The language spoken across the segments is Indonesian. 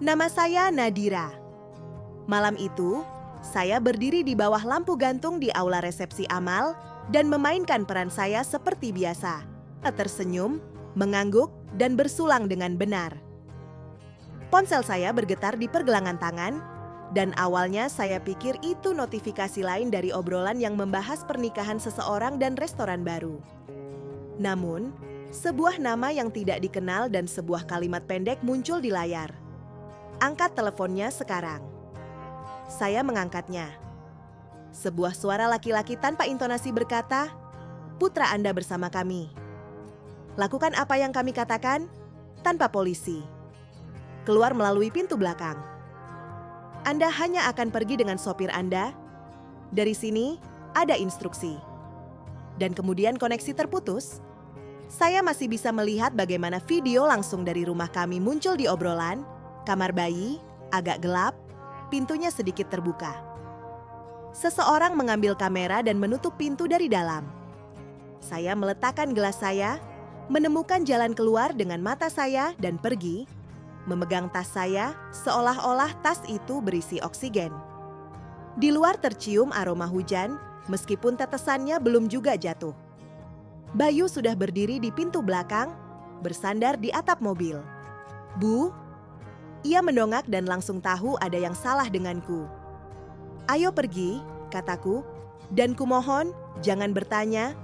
Nama saya Nadira. Malam itu, saya berdiri di bawah lampu gantung di aula resepsi Amal dan memainkan peran saya seperti biasa. Tersenyum, mengangguk, dan bersulang dengan benar. Ponsel saya bergetar di pergelangan tangan, dan awalnya saya pikir itu notifikasi lain dari obrolan yang membahas pernikahan seseorang dan restoran baru. Namun, sebuah nama yang tidak dikenal dan sebuah kalimat pendek muncul di layar. Angkat teleponnya sekarang. Saya mengangkatnya. Sebuah suara laki-laki tanpa intonasi berkata, "Putra Anda bersama kami. Lakukan apa yang kami katakan, tanpa polisi. Keluar melalui pintu belakang. Anda hanya akan pergi dengan sopir Anda. Dari sini, ada instruksi." Dan kemudian koneksi terputus. Saya masih bisa melihat bagaimana video langsung dari rumah kami muncul di obrolan. Kamar bayi, agak gelap, pintunya sedikit terbuka. Seseorang mengambil kamera dan menutup pintu dari dalam. Saya meletakkan gelas saya, menemukan jalan keluar dengan mata saya dan pergi, memegang tas saya seolah-olah tas itu berisi oksigen. Di luar tercium aroma hujan, meskipun tetesannya belum juga jatuh. Bayu sudah berdiri di pintu belakang, bersandar di atap mobil. "Bu?" Ia mendongak dan langsung tahu ada yang salah denganku. "Ayo pergi," kataku, "dan kumohon jangan bertanya."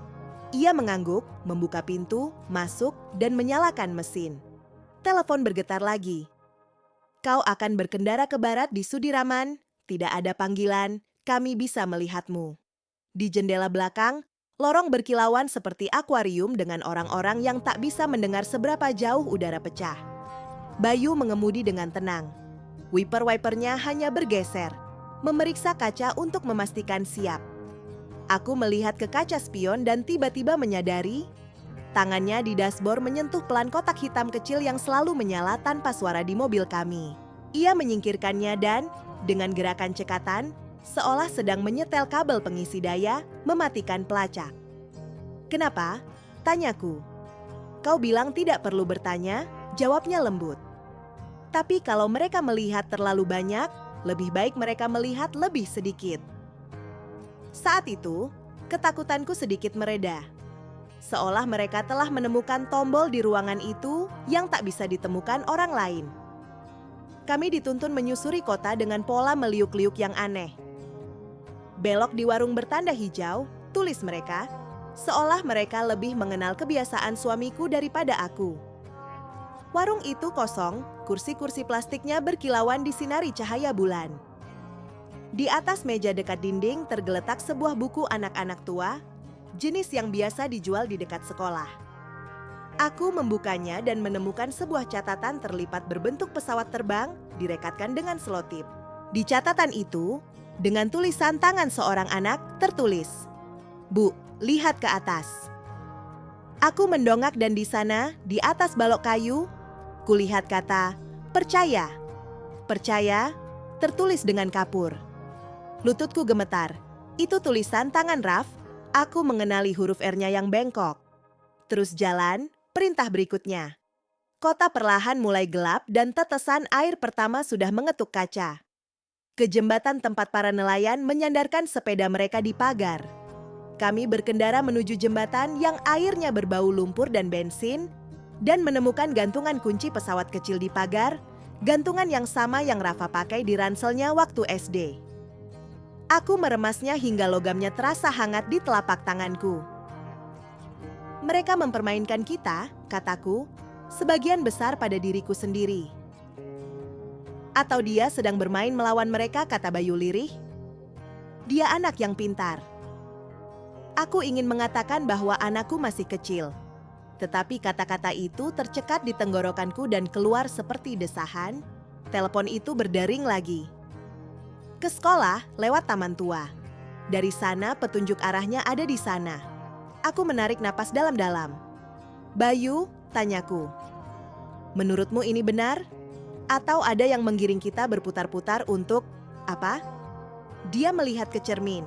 Ia mengangguk, membuka pintu, masuk, dan menyalakan mesin. Telepon bergetar lagi. "Kau akan berkendara ke barat di Sudiraman, tidak ada panggilan, kami bisa melihatmu." Di jendela belakang, lorong berkilauan seperti akuarium dengan orang-orang yang tak bisa mendengar seberapa jauh udara pecah. Bayu mengemudi dengan tenang. Wiper-wipernya hanya bergeser, memeriksa kaca untuk memastikan siap. Aku melihat ke kaca spion dan tiba-tiba menyadari, tangannya di dashboard menyentuh pelan kotak hitam kecil yang selalu menyala tanpa suara di mobil kami. Ia menyingkirkannya dan, dengan gerakan cekatan, seolah sedang menyetel kabel pengisi daya, mematikan pelacak. "Kenapa?" tanyaku. "Kau bilang tidak perlu bertanya," jawabnya lembut. "Tapi kalau mereka melihat terlalu banyak, lebih baik mereka melihat lebih sedikit." Saat itu, ketakutanku sedikit mereda. Seolah mereka telah menemukan tombol di ruangan itu yang tak bisa ditemukan orang lain. Kami dituntun menyusuri kota dengan pola meliuk-liuk yang aneh. "Belok di warung bertanda hijau," tulis mereka, seolah mereka lebih mengenal kebiasaan suamiku daripada aku. Warung itu kosong, kursi-kursi plastiknya berkilauan disinari cahaya bulan. Di atas meja dekat dinding tergeletak sebuah buku anak-anak tua, jenis yang biasa dijual di dekat sekolah. Aku membukanya dan menemukan sebuah catatan terlipat berbentuk pesawat terbang direkatkan dengan selotip. Di catatan itu, dengan tulisan tangan seorang anak tertulis, "Bu, lihat ke atas." Aku mendongak dan di sana, di atas balok kayu, kulihat kata, "Percaya." "Percaya," tertulis dengan kapur. Lututku gemetar. Itu tulisan tangan Raf. Aku mengenali huruf R-nya yang bengkok. Terus jalan, perintah berikutnya. Kota perlahan mulai gelap dan tetesan air pertama sudah mengetuk kaca. Ke jembatan tempat para nelayan menyandarkan sepeda mereka di pagar. Kami berkendara menuju jembatan yang airnya berbau lumpur dan bensin, dan menemukan gantungan kunci pesawat kecil di pagar, gantungan yang sama yang Rafa pakai di ranselnya waktu SD. Aku meremasnya hingga logamnya terasa hangat di telapak tanganku. "Mereka mempermainkan kita," kataku, "sebagian besar pada diriku sendiri." "Atau dia sedang bermain melawan mereka," kata Bayu lirih. "Dia anak yang pintar." Aku ingin mengatakan bahwa anakku masih kecil. Tetapi kata-kata itu tercekat di tenggorokanku dan keluar seperti desahan. Telepon itu berdering lagi. Ke sekolah lewat taman tua. Dari sana petunjuk arahnya ada di sana. Aku menarik napas dalam-dalam. "Bayu," tanyaku, "menurutmu ini benar? Atau ada yang menggiring kita berputar-putar untuk apa?" Dia melihat ke cermin.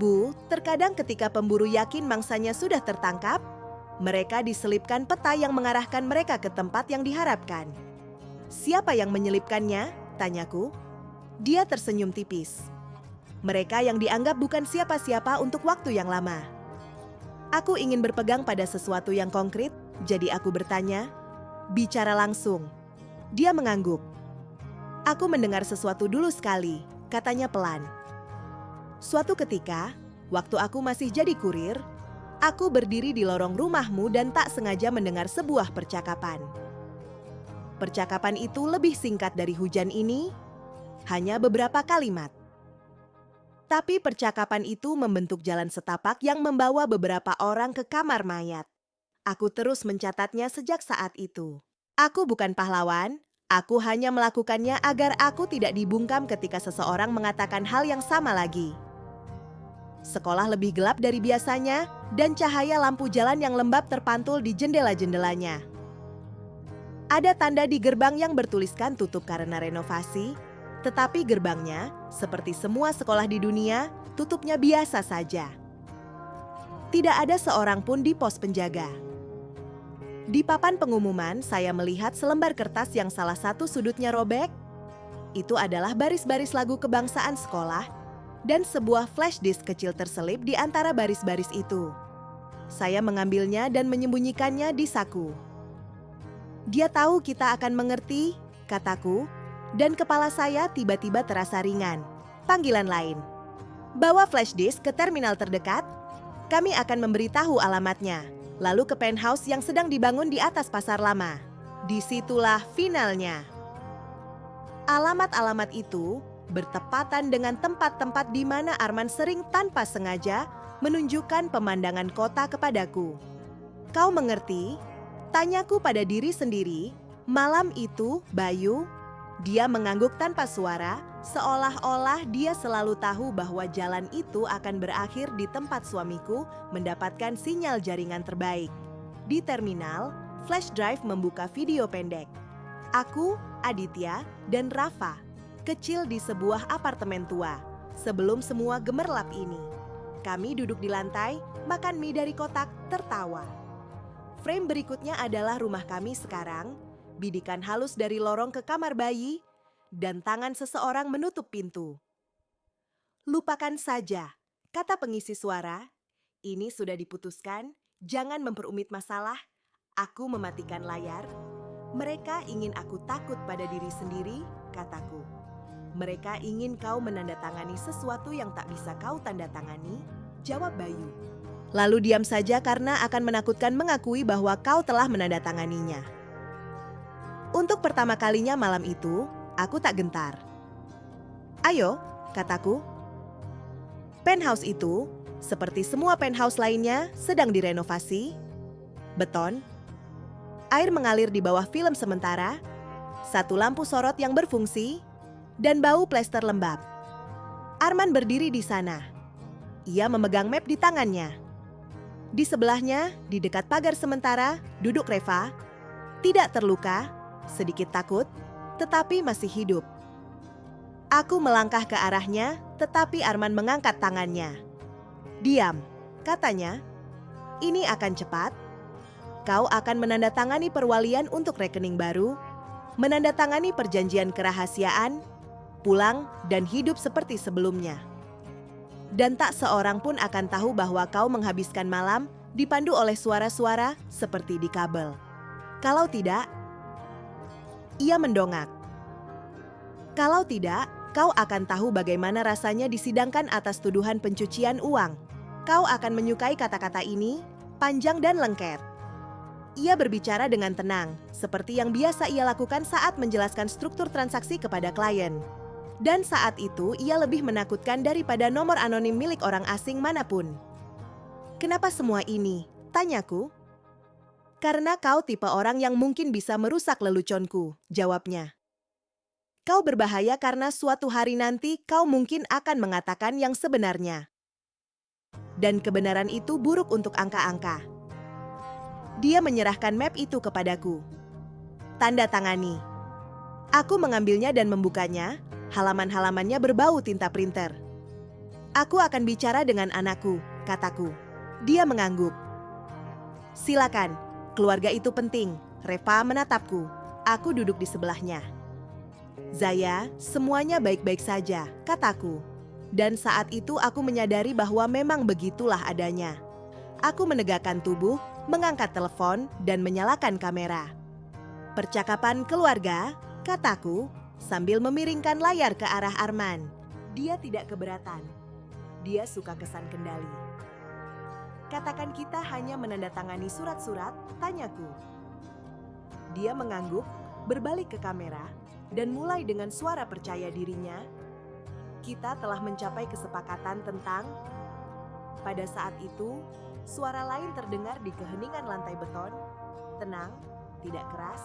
"Bu, terkadang ketika pemburu yakin mangsanya sudah tertangkap, mereka diselipkan peta yang mengarahkan mereka ke tempat yang diharapkan." Siapa yang menyelipkannya? Tanyaku. Dia tersenyum tipis. Mereka yang dianggap bukan siapa-siapa untuk waktu yang lama. Aku ingin berpegang pada sesuatu yang konkret, jadi aku bertanya, bicara langsung. Dia mengangguk. Aku mendengar sesuatu dulu sekali, katanya pelan. Suatu ketika, waktu aku masih jadi kurir, aku berdiri di lorong rumahmu dan tak sengaja mendengar sebuah percakapan. Percakapan itu lebih singkat dari hujan ini, hanya beberapa kalimat. Tapi percakapan itu membentuk jalan setapak yang membawa beberapa orang ke kamar mayat. Aku terus mencatatnya sejak saat itu. Aku bukan pahlawan, aku hanya melakukannya agar aku tidak dibungkam ketika seseorang mengatakan hal yang sama lagi. Sekolah lebih gelap dari biasanya, dan cahaya lampu jalan yang lembab terpantul di jendela-jendelanya. Ada tanda di gerbang yang bertuliskan tutup karena renovasi, tetapi gerbangnya, seperti semua sekolah di dunia, tutupnya biasa saja. Tidak ada seorang pun di pos penjaga. Di papan pengumuman, saya melihat selembar kertas yang salah satu sudutnya robek. Itu adalah baris-baris lagu kebangsaan sekolah, dan sebuah flash disk kecil terselip di antara baris-baris itu. Saya mengambilnya dan menyembunyikannya di saku. Dia tahu kita akan mengerti, kataku, dan kepala saya tiba-tiba terasa ringan. Panggilan lain. Bawa flash disk ke terminal terdekat. Kami akan memberitahu alamatnya. Lalu ke penthouse yang sedang dibangun di atas pasar lama. Disitulah finalnya. Alamat-alamat itu bertepatan dengan tempat-tempat di mana Arman sering tanpa sengaja menunjukkan pemandangan kota kepadaku. Kau mengerti? Tanyaku pada diri sendiri. Malam itu, Bayu, dia mengangguk tanpa suara, seolah-olah dia selalu tahu bahwa jalan itu akan berakhir di tempat suamiku mendapatkan sinyal jaringan terbaik. Di terminal, flash drive membuka video pendek. Aku, Aditya, dan Rafa, kecil di sebuah apartemen tua, sebelum semua gemerlap ini. Kami duduk di lantai, makan mie dari kotak, tertawa. Frame berikutnya adalah rumah kami sekarang, bidikan halus dari lorong ke kamar bayi, dan tangan seseorang menutup pintu. Lupakan saja, kata pengisi suara. Ini sudah diputuskan, jangan memperumit masalah. Aku mematikan layar. Mereka ingin aku takut pada diri sendiri, kataku. Mereka ingin kau menandatangani sesuatu yang tak bisa kau tandatangani, jawab Bayu. Lalu diam saja karena akan menakutkan mengakui bahwa kau telah menandatanganinya. Untuk pertama kalinya malam itu, aku tak gentar. Ayo, kataku. Penthouse itu, seperti semua penthouse lainnya, sedang direnovasi. Beton, air mengalir di bawah film sementara, satu lampu sorot yang berfungsi, dan bau plester lembab. Arman berdiri di sana. Ia memegang map di tangannya. Di sebelahnya, di dekat pagar sementara, duduk Reva. Tidak terluka, sedikit takut, tetapi masih hidup. Aku melangkah ke arahnya, tetapi Arman mengangkat tangannya. Diam, katanya. Ini akan cepat. Kau akan menandatangani perwalian untuk rekening baru, menandatangani perjanjian kerahasiaan, pulang dan hidup seperti sebelumnya. Dan tak seorang pun akan tahu bahwa kau menghabiskan malam dipandu oleh suara-suara seperti di kabel. Kalau tidak, ia mendongak. Kalau tidak, kau akan tahu bagaimana rasanya disidangkan atas tuduhan pencucian uang. Kau akan menyukai kata-kata ini, panjang dan lengket. Ia berbicara dengan tenang, seperti yang biasa ia lakukan saat menjelaskan struktur transaksi kepada klien. Dan saat itu ia lebih menakutkan daripada nomor anonim milik orang asing manapun. Kenapa semua ini? Tanyaku. Karena kau tipe orang yang mungkin bisa merusak leluconku, jawabnya. Kau berbahaya karena suatu hari nanti kau mungkin akan mengatakan yang sebenarnya. Dan kebenaran itu buruk untuk angka-angka. Dia menyerahkan map itu kepadaku. Tanda tangani. Aku mengambilnya dan membukanya. Halaman-halamannya berbau tinta printer. Aku akan bicara dengan anakku, kataku. Dia mengangguk. Silakan, keluarga itu penting. Reva menatapku. Aku duduk di sebelahnya. "Zaya, semuanya baik-baik saja," kataku. Dan saat itu aku menyadari bahwa memang begitulah adanya. Aku menegakkan tubuh, mengangkat telepon, dan menyalakan kamera. "Percakapan keluarga," kataku, sambil memiringkan layar ke arah Arman. Dia tidak keberatan. Dia suka kesan kendali. "Katakan kita hanya menandatangani surat-surat?" tanyaku. Dia mengangguk, berbalik ke kamera, dan mulai dengan suara percaya dirinya, "Kita telah mencapai kesepakatan tentang..." Pada saat itu, suara lain terdengar di keheningan lantai beton, tenang, tidak keras,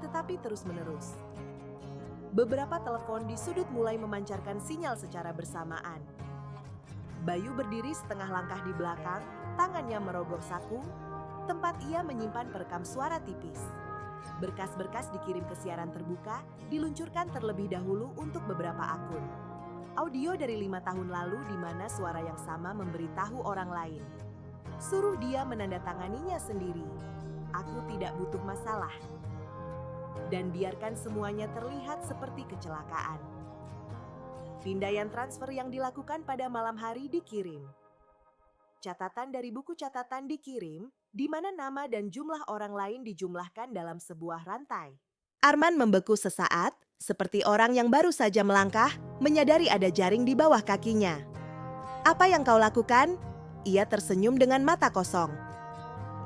tetapi terus-menerus. Beberapa telepon di sudut mulai memancarkan sinyal secara bersamaan. Bayu berdiri setengah langkah di belakang, tangannya merogoh saku, tempat ia menyimpan perekam suara tipis. Berkas-berkas dikirim ke siaran terbuka, diluncurkan terlebih dahulu untuk beberapa akun. Audio dari 5 tahun lalu di mana suara yang sama memberitahu orang lain. Suruh dia menandatanganinya sendiri. Aku tidak butuh masalah. Dan biarkan semuanya terlihat seperti kecelakaan. Pindaian transfer yang dilakukan pada malam hari dikirim. Catatan dari buku catatan dikirim, di mana nama dan jumlah orang lain dijumlahkan dalam sebuah rantai. Arman membeku sesaat, seperti orang yang baru saja melangkah, menyadari ada jaring di bawah kakinya. "Apa yang kau lakukan?" Ia tersenyum dengan mata kosong.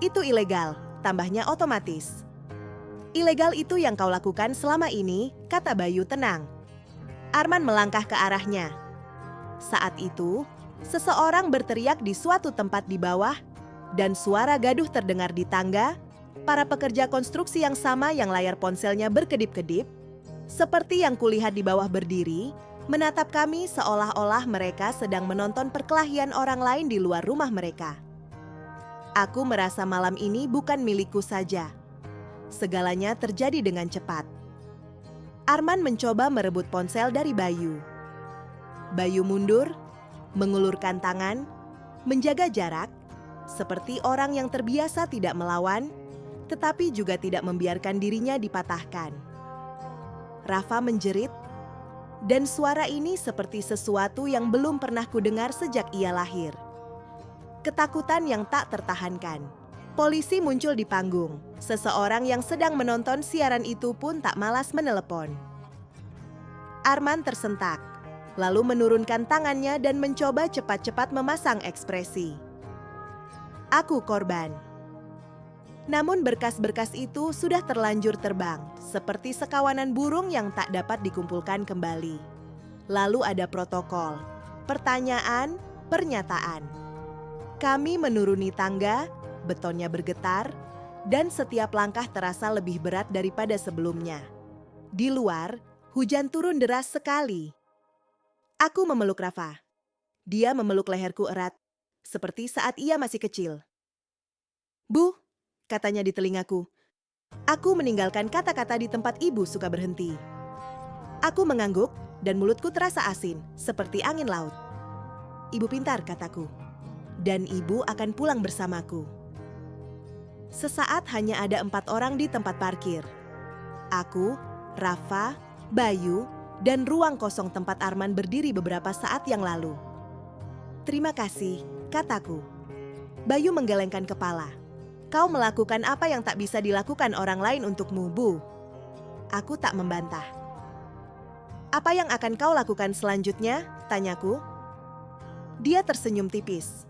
"Itu ilegal," tambahnya otomatis. "Ilegal itu yang kau lakukan selama ini," kata Bayu tenang. Arman melangkah ke arahnya. Saat itu, seseorang berteriak di suatu tempat di bawah, dan suara gaduh terdengar di tangga. Para pekerja konstruksi yang sama yang layar ponselnya berkedip-kedip, seperti yang kulihat di bawah berdiri, menatap kami seolah-olah mereka sedang menonton perkelahian orang lain di luar rumah mereka. Aku merasa malam ini bukan milikku saja. Segalanya terjadi dengan cepat. Arman mencoba merebut ponsel dari Bayu. Bayu mundur, mengulurkan tangan, menjaga jarak, seperti orang yang terbiasa tidak melawan, tetapi juga tidak membiarkan dirinya dipatahkan. Rafa menjerit, dan suara ini seperti sesuatu yang belum pernah kudengar sejak ia lahir. Ketakutan yang tak tertahankan. Polisi muncul di panggung. Seseorang yang sedang menonton siaran itu pun tak malas menelepon. Arman tersentak, lalu menurunkan tangannya dan mencoba cepat-cepat memasang ekspresi. "Aku korban." Namun berkas-berkas itu sudah terlanjur terbang, seperti sekawanan burung yang tak dapat dikumpulkan kembali. Lalu ada protokol, pertanyaan, pernyataan. Kami menuruni tangga, betonnya bergetar, dan setiap langkah terasa lebih berat daripada sebelumnya. Di luar, hujan turun deras sekali. Aku memeluk Rafa. Dia memeluk leherku erat, seperti saat ia masih kecil. "Bu," katanya di telingaku. Aku meninggalkan kata-kata di tempat ibu suka berhenti. Aku mengangguk dan mulutku terasa asin, seperti angin laut. "Ibu pintar," kataku. "Dan ibu akan pulang bersamaku." Sesaat hanya ada 4 orang di tempat parkir. Aku, Rafa, Bayu, dan ruang kosong tempat Arman berdiri beberapa saat yang lalu. "Terima kasih," kataku. Bayu menggelengkan kepala. "Kau melakukan apa yang tak bisa dilakukan orang lain untukmu, Bu." Aku tak membantah. "Apa yang akan kau lakukan selanjutnya?" tanyaku. Dia tersenyum tipis.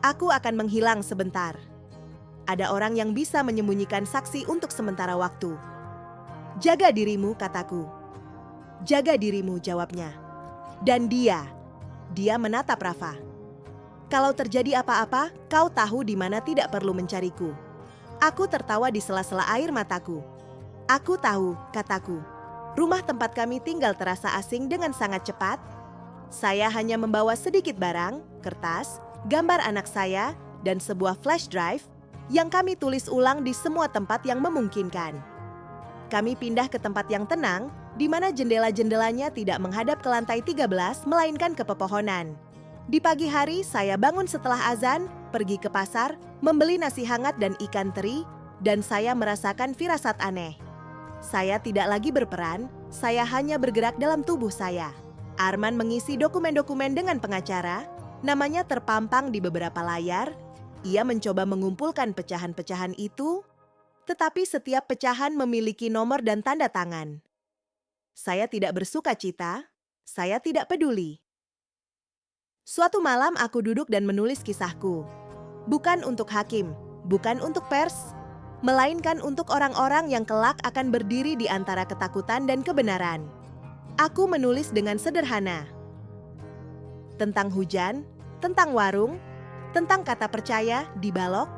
"Aku akan menghilang sebentar. Ada orang yang bisa menyembunyikan saksi untuk sementara waktu." "Jaga dirimu," kataku. "Jaga dirimu," jawabnya. "Dan dia menatap Rafa. Kalau terjadi apa-apa, kau tahu di mana tidak perlu mencariku." Aku tertawa di sela-sela air mataku. "Aku tahu," kataku. "Rumah tempat kami tinggal terasa asing dengan sangat cepat. Saya hanya membawa sedikit barang, kertas, gambar anak saya, dan sebuah flash drive yang kami tulis ulang di semua tempat yang memungkinkan. Kami pindah ke tempat yang tenang, di mana jendela-jendelanya tidak menghadap ke lantai 13, melainkan ke pepohonan. Di pagi hari, saya bangun setelah azan, pergi ke pasar, membeli nasi hangat dan ikan teri, dan saya merasakan firasat aneh. Saya tidak lagi berperan, saya hanya bergerak dalam tubuh saya. Arman mengisi dokumen-dokumen dengan pengacara, namanya terpampang di beberapa layar. Ia mencoba mengumpulkan pecahan-pecahan itu, tetapi setiap pecahan memiliki nomor dan tanda tangan. Saya tidak bersuka cita, saya tidak peduli. Suatu malam aku duduk dan menulis kisahku. Bukan untuk hakim, bukan untuk pers, melainkan untuk orang-orang yang kelak akan berdiri di antara ketakutan dan kebenaran. Aku menulis dengan sederhana. Tentang hujan, tentang warung, tentang kata percaya di balok,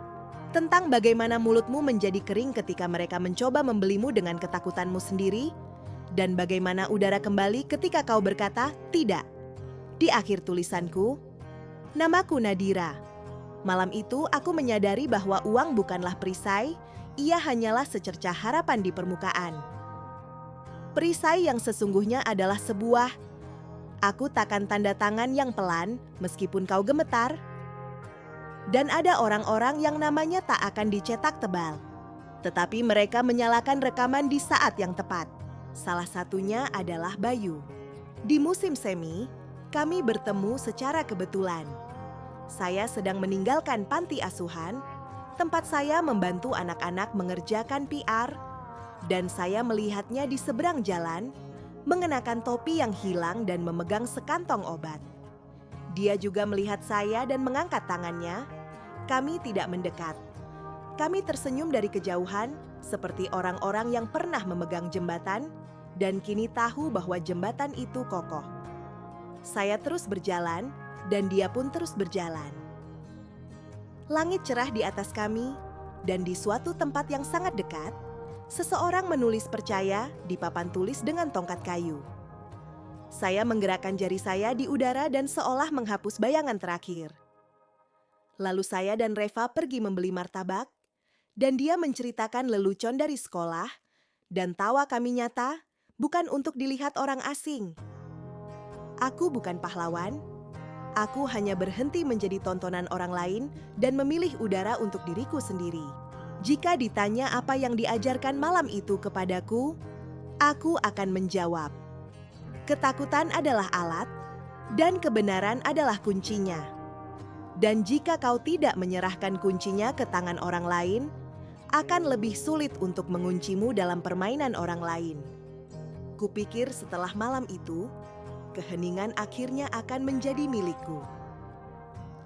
tentang bagaimana mulutmu menjadi kering ketika mereka mencoba membelimu dengan ketakutanmu sendiri, dan bagaimana udara kembali ketika kau berkata tidak. Di akhir tulisanku, namaku Nadira. Malam itu aku menyadari bahwa uang bukanlah perisai, ia hanyalah secercah harapan di permukaan. Perisai yang sesungguhnya adalah sebuah, aku takkan tanda tangan yang pelan meskipun kau gemetar. Dan ada orang-orang yang namanya tak akan dicetak tebal. Tetapi mereka menyalakan rekaman di saat yang tepat. Salah satunya adalah Bayu. Di musim semi, kami bertemu secara kebetulan. Saya sedang meninggalkan panti asuhan, tempat saya membantu anak-anak mengerjakan PR, dan saya melihatnya di seberang jalan, mengenakan topi yang hilang dan memegang sekantong obat. Dia juga melihat saya dan mengangkat tangannya. Kami tidak mendekat. Kami tersenyum dari kejauhan, seperti orang-orang yang pernah memegang jembatan, dan kini tahu bahwa jembatan itu kokoh. Saya terus berjalan, dan dia pun terus berjalan. Langit cerah di atas kami, dan di suatu tempat yang sangat dekat, seseorang menulis percaya di papan tulis dengan tongkat kayu. Saya menggerakkan jari saya di udara dan seolah menghapus bayangan terakhir. Lalu saya dan Reva pergi membeli martabak, dan dia menceritakan lelucon dari sekolah, dan tawa kami nyata, bukan untuk dilihat orang asing. Aku bukan pahlawan, aku hanya berhenti menjadi tontonan orang lain dan memilih udara untuk diriku sendiri. Jika ditanya apa yang diajarkan malam itu kepadaku, aku akan menjawab. Ketakutan adalah alat, dan kebenaran adalah kuncinya. Dan jika kau tidak menyerahkan kuncinya ke tangan orang lain, akan lebih sulit untuk menguncimu dalam permainan orang lain. Kupikir setelah malam itu, keheningan akhirnya akan menjadi milikku.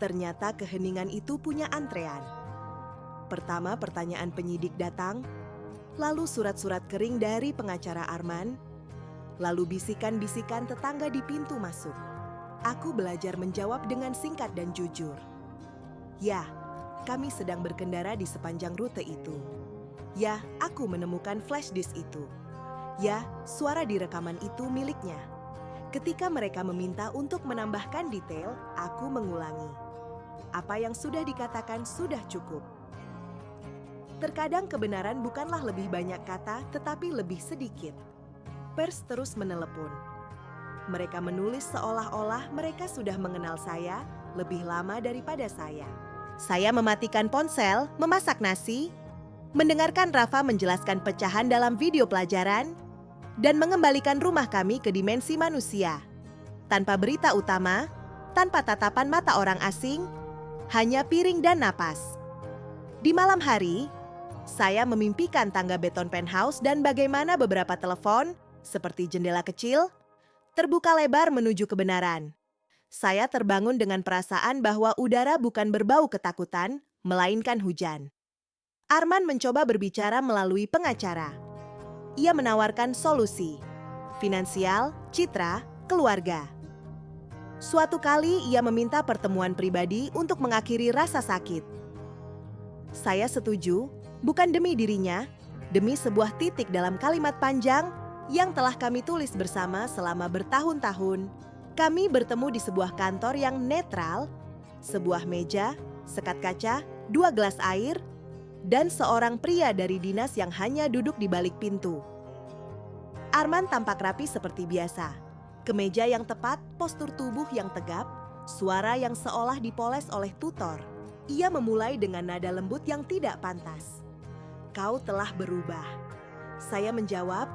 Ternyata keheningan itu punya antrean. Pertama pertanyaan penyidik datang, lalu surat-surat kering dari pengacara Arman, lalu bisikan-bisikan tetangga di pintu masuk. Aku belajar menjawab dengan singkat dan jujur. Ya, kami sedang berkendara di sepanjang rute itu. Ya, aku menemukan flash disk itu. Ya, suara di rekaman itu miliknya. Ketika mereka meminta untuk menambahkan detail, aku mengulangi. Apa yang sudah dikatakan sudah cukup. Terkadang kebenaran bukanlah lebih banyak kata, tetapi lebih sedikit. Pers terus menelepon. Mereka menulis seolah-olah mereka sudah mengenal saya lebih lama daripada saya. Saya mematikan ponsel, memasak nasi, mendengarkan Rafa menjelaskan pecahan dalam video pelajaran, dan mengembalikan rumah kami ke dimensi manusia. Tanpa berita utama, tanpa tatapan mata orang asing, hanya piring dan napas. Di malam hari, saya memimpikan tangga beton penthouse dan bagaimana beberapa telepon, seperti jendela kecil, terbuka lebar menuju kebenaran. Saya terbangun dengan perasaan bahwa udara bukan berbau ketakutan, melainkan hujan. Arman mencoba berbicara melalui pengacara. Ia menawarkan solusi, finansial, citra, keluarga. Suatu kali ia meminta pertemuan pribadi untuk mengakhiri rasa sakit. Saya setuju, bukan demi dirinya, demi sebuah titik dalam kalimat panjang yang telah kami tulis bersama selama bertahun-tahun. Kami bertemu di sebuah kantor yang netral, sebuah meja, sekat kaca, 2 gelas air, dan seorang pria dari dinas yang hanya duduk di balik pintu. Arman tampak rapi seperti biasa. Kemeja yang tepat, postur tubuh yang tegap, suara yang seolah dipoles oleh tutor. Ia memulai dengan nada lembut yang tidak pantas. Kau telah berubah. Saya menjawab,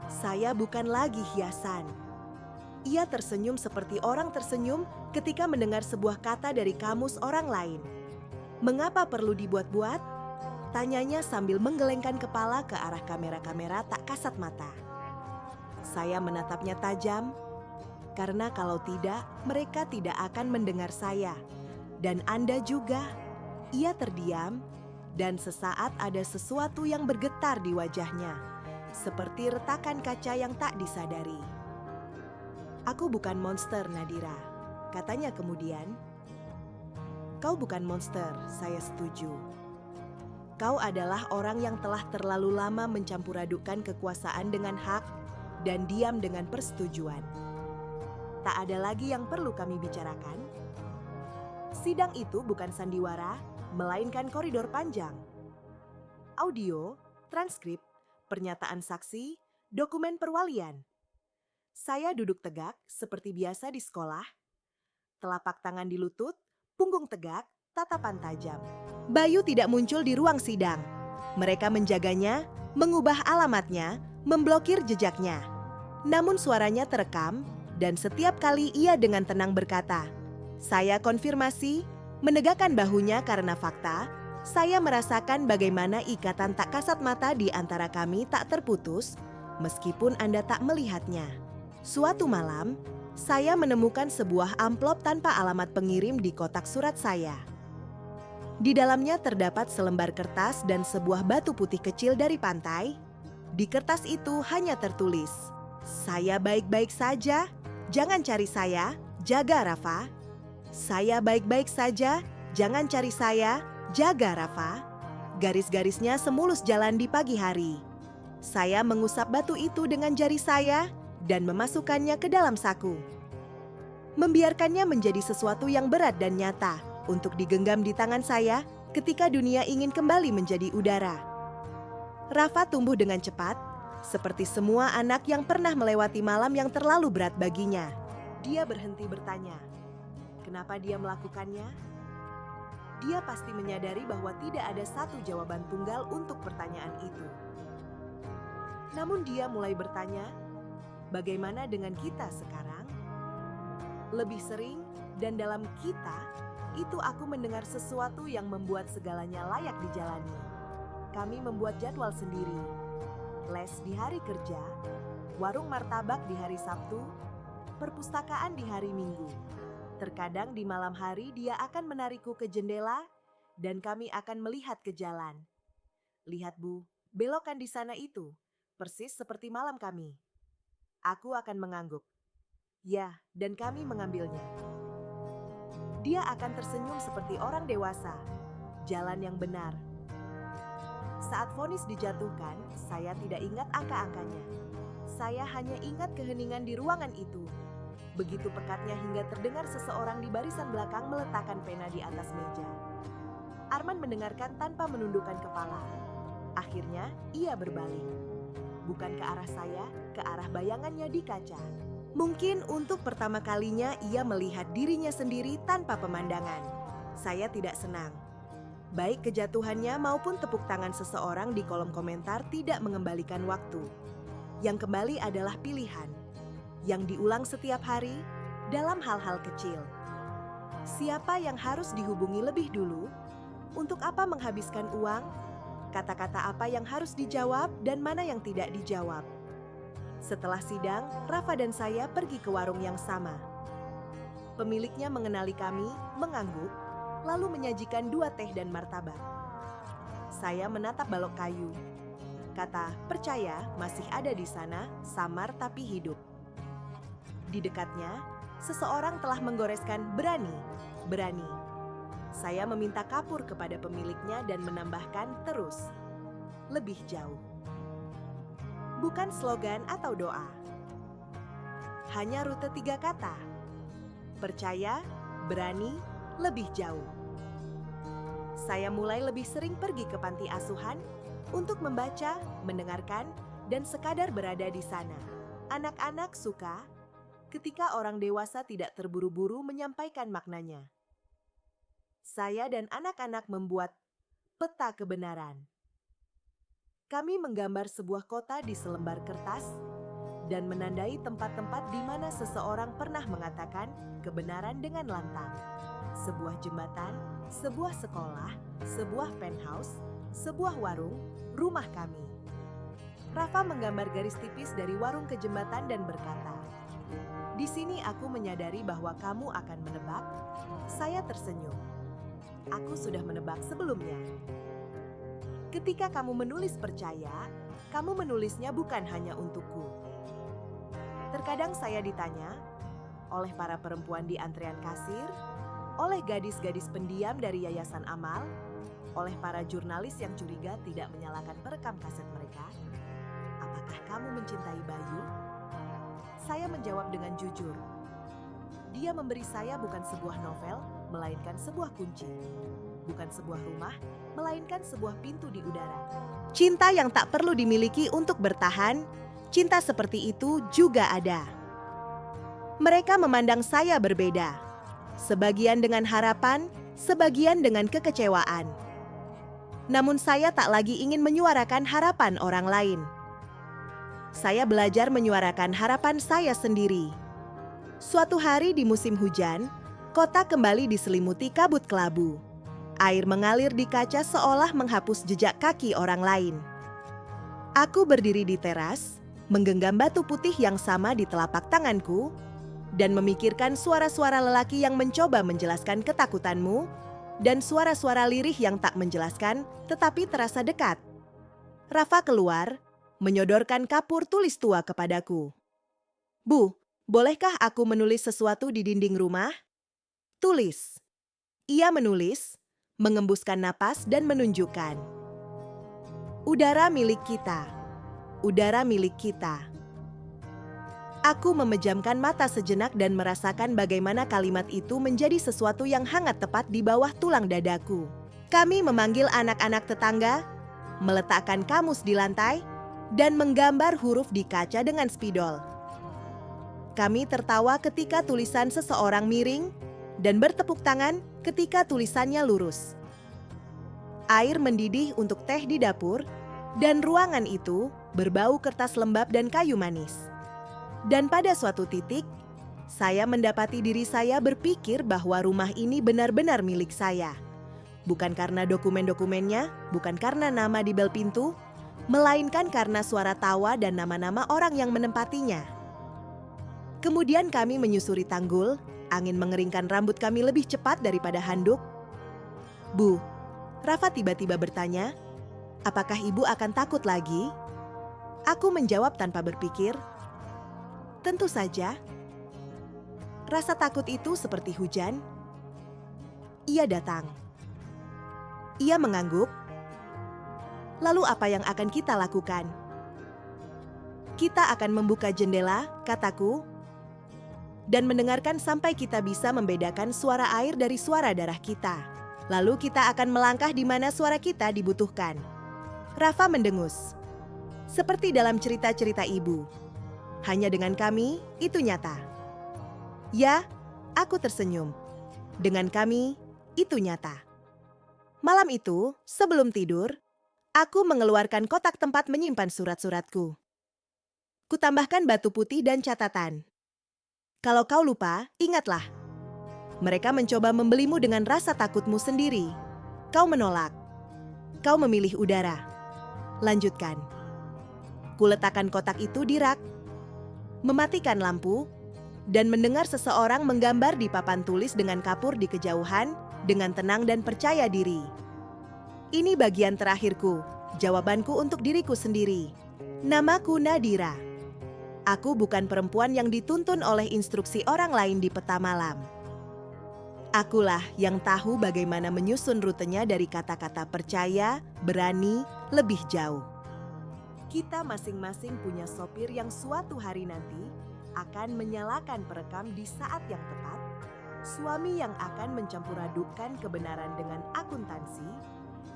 "Saya bukan lagi hiasan." Ia tersenyum seperti orang tersenyum ketika mendengar sebuah kata dari kamus orang lain. "Mengapa perlu dibuat-buat?" tanyanya sambil menggelengkan kepala ke arah kamera-kamera tak kasat mata. Saya menatapnya tajam, karena kalau tidak, mereka tidak akan mendengar saya. Dan Anda juga. Ia terdiam, dan sesaat ada sesuatu yang bergetar di wajahnya, seperti retakan kaca yang tak disadari. "Aku bukan monster, Nadira," katanya kemudian. "Kau bukan monster," saya setuju. "Kau adalah orang yang telah terlalu lama mencampur-adukkan kekuasaan dengan hak dan diam dengan persetujuan. Tak ada lagi yang perlu kami bicarakan." Sidang itu bukan sandiwara, melainkan koridor panjang. Audio, transkrip, pernyataan saksi, dokumen perwalian. Saya duduk tegak seperti biasa di sekolah, telapak tangan di lutut, punggung tegak, tatapan tajam. Bayu tidak muncul di ruang sidang. Mereka menjaganya, mengubah alamatnya, memblokir jejaknya. Namun suaranya terekam, dan setiap kali ia dengan tenang berkata, "Saya konfirmasi," menegakkan bahunya karena fakta, saya merasakan bagaimana ikatan tak kasat mata di antara kami tak terputus, meskipun Anda tak melihatnya. Suatu malam, saya menemukan sebuah amplop tanpa alamat pengirim di kotak surat saya. Di dalamnya terdapat selembar kertas dan sebuah batu putih kecil dari pantai. Di kertas itu hanya tertulis, "Saya baik-baik saja, jangan cari saya, jaga Rafa. Saya baik-baik saja, jangan cari saya, jaga Rafa." Garis-garisnya semulus jalan di pagi hari. Saya mengusap batu itu dengan jari saya dan memasukkannya ke dalam saku. Membiarkannya menjadi sesuatu yang berat dan nyata untuk digenggam di tangan saya ketika dunia ingin kembali menjadi udara. Rafa tumbuh dengan cepat, seperti semua anak yang pernah melewati malam yang terlalu berat baginya. Dia berhenti bertanya, kenapa dia melakukannya? Dia pasti menyadari bahwa tidak ada satu jawaban tunggal untuk pertanyaan itu. Namun dia mulai bertanya, bagaimana dengan kita sekarang? Lebih sering dan dalam kita, itu aku mendengar sesuatu yang membuat segalanya layak dijalani. Kami membuat jadwal sendiri. Les di hari kerja, warung martabak di hari Sabtu, perpustakaan di hari Minggu. Terkadang di malam hari dia akan menarikku ke jendela dan kami akan melihat ke jalan. "Lihat Bu, belokan di sana itu, persis seperti malam kami." Aku akan mengangguk. "Ya, dan kami mengambilnya." Dia akan tersenyum seperti orang dewasa. Jalan yang benar. Saat vonis dijatuhkan, saya tidak ingat angka-angkanya. Saya hanya ingat keheningan di ruangan itu. Begitu pekatnya hingga terdengar seseorang di barisan belakang meletakkan pena di atas meja. Arman mendengarkan tanpa menundukkan kepala. Akhirnya, ia berbalik. Bukan ke arah saya, ke arah bayangannya di kaca. Mungkin untuk pertama kalinya ia melihat dirinya sendiri tanpa pemandangan. Saya tidak senang. Baik kejatuhannya maupun tepuk tangan seseorang di kolom komentar tidak mengembalikan waktu. Yang kembali adalah pilihan. Yang diulang setiap hari dalam hal-hal kecil. Siapa yang harus dihubungi lebih dulu? Untuk apa menghabiskan uang? Kata-kata apa yang harus dijawab dan mana yang tidak dijawab? Setelah sidang, Rafa dan saya pergi ke warung yang sama. Pemiliknya mengenali kami, mengangguk, lalu menyajikan 2 teh dan martabak. Saya menatap balok kayu. Kata, "Percaya, masih ada di sana, samar tapi hidup." Di dekatnya, seseorang telah menggoreskan "berani, berani." Saya meminta kapur kepada pemiliknya dan menambahkan terus, lebih jauh. Bukan slogan atau doa. Hanya rute 3 kata. Percaya, berani, lebih jauh. Saya mulai lebih sering pergi ke panti asuhan untuk membaca, mendengarkan, dan sekadar berada di sana. Anak-anak suka ketika orang dewasa tidak terburu-buru menyampaikan maknanya. Saya dan anak-anak membuat peta kebenaran. Kami menggambar sebuah kota di selembar kertas dan menandai tempat-tempat di mana seseorang pernah mengatakan kebenaran dengan lantang. Sebuah jembatan, sebuah sekolah, sebuah penthouse, sebuah warung, rumah kami. Rafa menggambar garis tipis dari warung ke jembatan dan berkata, "Di sini aku menyadari bahwa kamu akan menebak." Saya tersenyum. Aku sudah menebak sebelumnya. Ketika kamu menulis percaya, kamu menulisnya bukan hanya untukku. Terkadang saya ditanya oleh para perempuan di antrean kasir, oleh gadis-gadis pendiam dari Yayasan Amal, oleh para jurnalis yang curiga tidak menyalakan perekam kaset mereka, "Apakah kamu mencintai Bayu?" Saya menjawab dengan jujur. Dia memberi saya bukan sebuah novel, melainkan sebuah kunci. Bukan sebuah rumah, melainkan sebuah pintu di udara. Cinta yang tak perlu dimiliki untuk bertahan, cinta seperti itu juga ada. Mereka memandang saya berbeda. Sebagian dengan harapan, sebagian dengan kekecewaan. Namun saya tak lagi ingin menyuarakan harapan orang lain. Saya belajar menyuarakan harapan saya sendiri. Suatu hari di musim hujan, kota kembali diselimuti kabut kelabu. Air mengalir di kaca seolah menghapus jejak kaki orang lain. Aku berdiri di teras, menggenggam batu putih yang sama di telapak tanganku, dan memikirkan suara-suara lelaki yang mencoba menjelaskan ketakutanmu, dan suara-suara lirih yang tak menjelaskan tetapi terasa dekat. Rafa keluar, menyodorkan kapur tulis tua kepadaku. "Bu, bolehkah aku menulis sesuatu di dinding rumah?" "Tulis." Ia menulis, mengembuskan napas dan menunjukkan. "Udara milik kita. Udara milik kita." Aku memejamkan mata sejenak dan merasakan bagaimana kalimat itu menjadi sesuatu yang hangat tepat di bawah tulang dadaku. Kami memanggil anak-anak tetangga, meletakkan kamus di lantai, dan menggambar huruf di kaca dengan spidol. Kami tertawa ketika tulisan seseorang miring dan bertepuk tangan ketika tulisannya lurus. Air mendidih untuk teh di dapur, dan ruangan itu berbau kertas lembab dan kayu manis. Dan pada suatu titik, saya mendapati diri saya berpikir bahwa rumah ini benar-benar milik saya. Bukan karena dokumen-dokumennya, bukan karena nama di bel pintu, melainkan karena suara tawa dan nama-nama orang yang menempatinya. Kemudian kami menyusuri tanggul, angin mengeringkan rambut kami lebih cepat daripada handuk. "Bu," Rafa tiba-tiba bertanya, "apakah ibu akan takut lagi?" Aku menjawab tanpa berpikir, "Tentu saja." Rasa takut itu seperti hujan. Ia datang. Ia mengangguk. "Lalu apa yang akan kita lakukan?" "Kita akan membuka jendela," kataku, "dan mendengarkan sampai kita bisa membedakan suara air dari suara darah kita. Lalu kita akan melangkah di mana suara kita dibutuhkan." Rafa mendengus. Seperti dalam cerita-cerita ibu. Hanya dengan kami, itu nyata. "Ya," aku tersenyum. "Dengan kami, itu nyata." Malam itu, sebelum tidur, aku mengeluarkan kotak tempat menyimpan surat-suratku. Kutambahkan batu putih dan catatan. "Kalau kau lupa, ingatlah. Mereka mencoba membelimu dengan rasa takutmu sendiri. Kau menolak. Kau memilih udara. Lanjutkan." Kuletakkan kotak itu di rak, mematikan lampu, dan mendengar seseorang menggambar di papan tulis dengan kapur di kejauhan, dengan tenang dan percaya diri. "Ini bagian terakhirku, jawabanku untuk diriku sendiri. Namaku Nadira. Aku bukan perempuan yang dituntun oleh instruksi orang lain di peta malam. Akulah yang tahu bagaimana menyusun rutenya dari kata-kata percaya, berani, lebih jauh." Kita masing-masing punya sopir yang suatu hari nanti akan menyalakan perekam di saat yang tepat, suami yang akan mencampur adukkan kebenaran dengan akuntansi,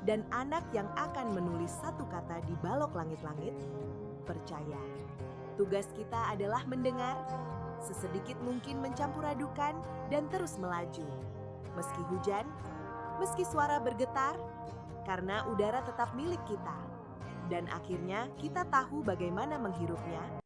dan anak yang akan menulis satu kata di balok langit-langit, percaya. Tugas kita adalah mendengar, sesedikit mungkin mencampur adukan, dan terus melaju. Meski hujan, meski suara bergetar, karena udara tetap milik kita. Dan akhirnya kita tahu bagaimana menghirupnya